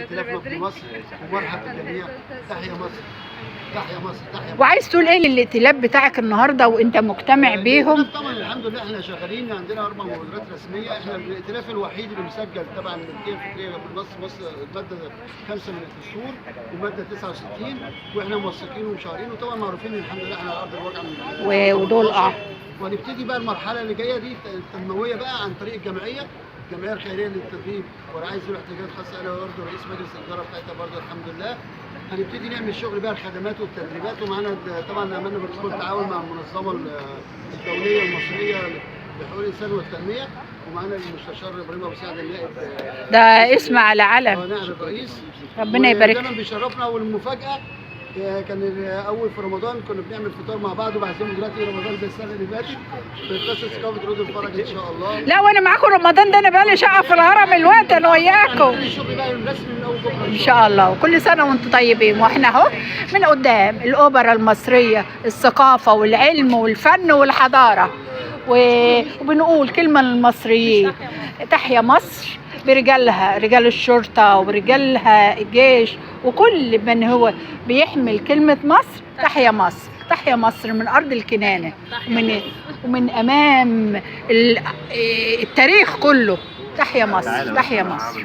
ائتلافنا في مصر ومرحب بالجميع. تحيا مصر، تحيا مصر، تحيا مصر. وعايز تقول ايه للائتلاف بتاعك النهارده وانت مجتمع بيهم؟ طبعا الحمد لله احنا شغالين، عندنا 4 مبادرات رسميه، احنا الائتلاف الوحيد اللي مسجل تبع الملكيه الفكريه مصر الماده 5 من الدستور والماده 69، واحنا موثقين ومشارين، وطبعا معروفين الحمد لله احنا على ارض الواقع ودول وهنبتدي بقى المرحله اللي جايه دي التنمويه بقى عن طريق الجمعيه الخيريه للتدريب ورعايه ذوي الاحتياجات الخاصه. انا برضه رئيس مجلس الاداره بتاعتها برضه الحمد لله. هنبتدي نعمل شغل بقى الخدمات والتدريبات، ومعانا طبعا عملنا بروتوكول تعاون مع المنظمه الدوليه المصريه لحقوق الانسان والتنميه، ومعانا المستشار ابراهيم ابو سعد النائب، ده اسم على علم، نائب الرئيس. ربنا يبارك. دايما بيشرفنا. والمفاجاه كان اول في رمضان كنا بنعمل فطار مع بعض، وبعزمهم دلوقتي رمضان زي السنه اللي فاتت في قصه ثقافه رود الفرج ان شاء الله. لا وانا معاكم رمضان ده، انا بقالي شقه في الهرم الوقت انا وياكم الشغل بقى الرسمي من اول بكره ان شاء الله. وكل سنه وانتم طيبين. واحنا اهو من قدام الاوبرا المصريه، الثقافه والعلم والفن والحضاره، وبنقول كلمه للمصريين: تحيا مصر برجالها، رجال الشرطه ورجالها الجيش وكل من هو بيحمل كلمه مصر. تحيا مصر، تحيا مصر من ارض الكنانه ومن امام التاريخ كله. تحيا مصر، تحيا مصر.